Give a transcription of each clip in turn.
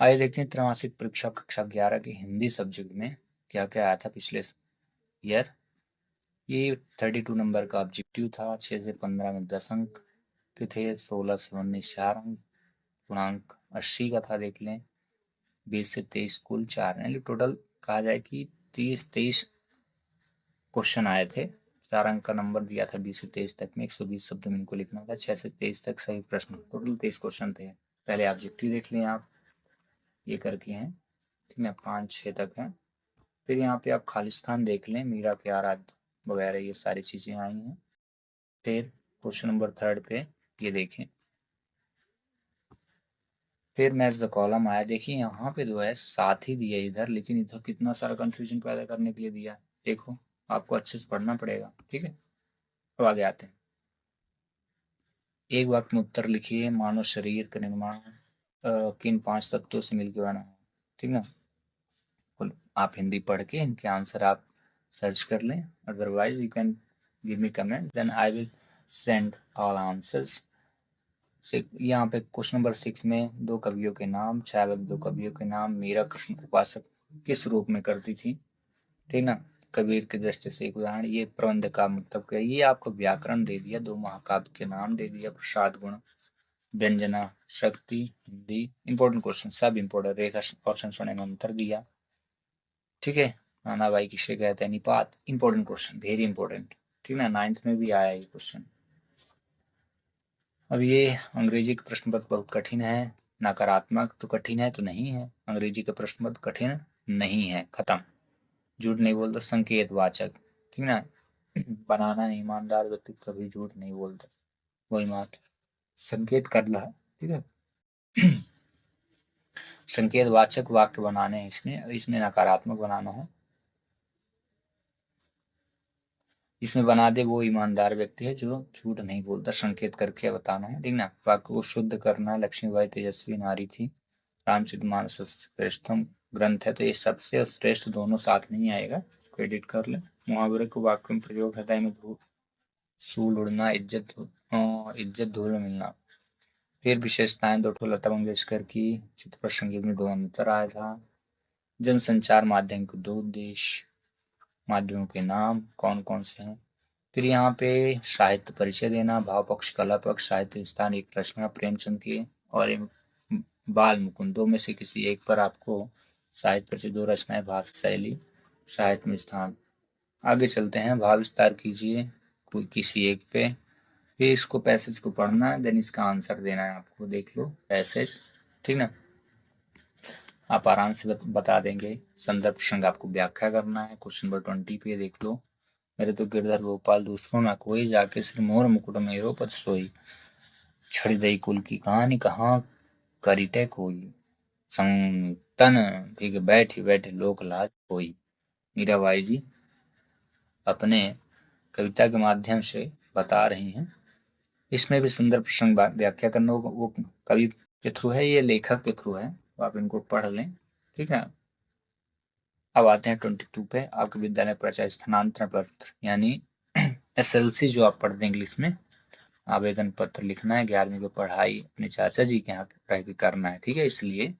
आइए देखते हैं त्रैमासिक परीक्षा कक्षा 11 की हिंदी सब्जेक्ट में क्या क्या आया था पिछले ईयर। ये 32 नंबर का ऑब्जेक्टिव था। 6 से 15 में 10 अंक के थे। 16 से 19 4 अंक, पूर्णांक 80 का था। देख लें 20 से 23 कुल 4, यानी टोटल कहा जाए कि 23 क्वेश्चन आए थे। 4 अंक का नंबर दिया था। 20 से 23 तक में 120 शब्द में इनको लिखना था। 6 से 23 तक सही प्रश्न, टोटल 23 क्वेश्चन थे। पहले ऑब्जेक्टिव देख लें आप, ये करके हैं, ठीक है, 5-6 तक है। फिर यहाँ पे आप खालिस्तान देख लें, मीरा प्यार आदि वगैरह ये सारी चीज़ें आई हैं। फिर क्वेश्चन नंबर 3 पे ये देखें, फिर मैच द कॉलम आया। देखिए यहाँ पे जो है साथ ही दिया इधर, लेकिन इधर कितना सारा कंफ्यूजन पैदा करने के लिए दिया है। देखो आपको अच्छे से पढ़ना पड़ेगा, ठीक है। अब आगे आते हैं। एक वाक्य में उत्तर लिखिए, मानव शरीर का निर्माण किन 5 तत्वों से मिलकर बना है, ठीक ना। आप हिंदी पढ़ के इनके आंसर आप सर्च कर लें, otherwise you can give me comment, then I will send all answers. यहाँ पे क्वेश्चन नंबर 6 में 2 कवियों के नाम, छायावत 2 कवियों के नाम। मीरा कृष्ण उपासक किस रूप में करती थी, ठीक ना। कबीर की दृष्टि से एक उदाहरण। ये प्रबंध का मतलब क्या, ये आपको व्याकरण दे दिया, 2 महाकाव्य के नाम दे दिया, प्रसाद गुण, व्यंजना, शक्ति, हिंदी। इंपॉर्टेंट क्वेश्चन, सब इंपॉर्टेंट। रेखा और संस्मरण में अंतर दिया, ठीक है। नानाबाई किसे कहते हैं, निपात। इंपॉर्टेंट क्वेश्चन, वेरी इंपॉर्टेंट, ठीक ना। 9th में भी आया ये क्वेश्चन। अब ये अंग्रेजी का प्रश्न पत्र बहुत कठिन है। नकारात्मक तो कठिन है तो नहीं है, अंग्रेजी का प्रश्न पत्र कठिन नहीं है, खत्म। झूठ नहीं बोलता, संकेत वाचक, ठीक ना। बनाना, ईमानदार व्यक्ति कभी झूठ नहीं बोलता, वही बात, संकेत करना है, ठीक है। संकेत वाचक वाक्य बनाने हैं इसमें, इसमें नकारात्मक बनाना है। इसमें बना दे वो ईमानदार व्यक्ति है जो झूठ नहीं बोलता, संकेत करके बताना है, ठीक ना। वाक्य को शुद्ध करना। लक्ष्मीबाई तेजस्वी नारी थी, रामचरितमानस श्रेष्ठतम ग्रंथ है, तो ये सबसे श्रेष्ठ दोनों साथ नहीं आएगा, क्रेडिट कर ले। मुहावरे को वाक्य में प्रयोग, हृदय में सूल उड़ना, इज्जत धूल में मिलना। फिर विशेषताएं, 2 ठो लता मंगेशकर की, चित्र पर संगीत में 2 अंतर आया था। जनसंचार माध्यम के 2 उद्देश्य, माध्यमों के नाम कौन कौन से हैं। फिर यहाँ पे साहित्य परिचय देना, भाव पक्ष, कला पक्ष, साहित्य स्थान, एक रचना प्रेमचंद की और एक बाल मुकुंद, 2 में से किसी एक पर आपको साहित्य परिचय, 2 रचनाएं, भाषा शैली, साहित्य में स्थान। आगे चलते हैं, भाव विस्तार कीजिए कोई किसी एक पे। फिर इसको पैसेज को पढ़ना है, देन इसका आंसर देना है आपको। देख लो पैसेज, ठीक ना, आप आराम से बता देंगे। संदर्भ प्रसंग आपको व्याख्या करना है। क्वेश्चन नंबर 20 पे देख लो, मेरे तो गिरधर गोपाल दूसरों ना कोई, जाके श्री मोर मुकुट मेरो पद सोई, छड़ी दई कुल की कहानी कहाँ करिटे कोई, संतन ठीक है बैठी बैठे लोक लाज कोई। मीराबाई जी अपने कविता के माध्यम से बता रही हैं। इसमें भी सुंदर प्रसंग व्याख्या करना, वो कवि के थ्रू है, ये लेखक के थ्रू है, तो आप इनको पढ़ लें, ठीक है। अब आते हैं 22 पे, आपके विद्यालय प्राचार्य स्थानांतरण पत्र यानी SLC जो आप पढ़ते हैं इंग्लिश में, आवेदन पत्र लिखना है। 11वीं की पढ़ाई अपने चाचा जी के यहाँ रह के करना है, ठीक है, इसलिए।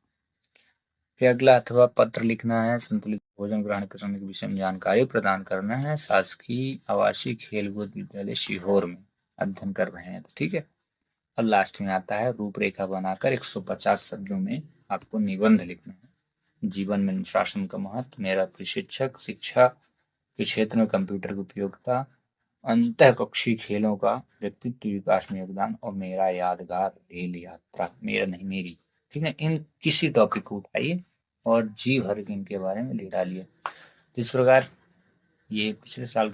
फिर अगला, अथवा पत्र लिखना है, संतुलित भोजन ग्रहण करने के विषय में जानकारी प्रदान करना है। शासकीय आवासीय खेलकूद विद्यालय सीहोर में अध्ययन कर रहे हैं, ठीक है। और लास्ट में आता है, रूपरेखा बनाकर 150 शब्दों में आपको निबंध लिखना है। जीवन में अनुशासन का महत्व, मेरा प्रशिक्षक, शिक्षा के क्षेत्र में कंप्यूटर की उपयोगिता, अंतःकक्षीय खेलों का व्यक्तित्व विकास में योगदान, और मेरा यादगार रेल यात्रा, मेरा नहीं मेरी, ठीक है। इन किसी टॉपिक को उठाइए और जी भर के इनके बारे में लिख डालिए। इस प्रकार ये पिछले साल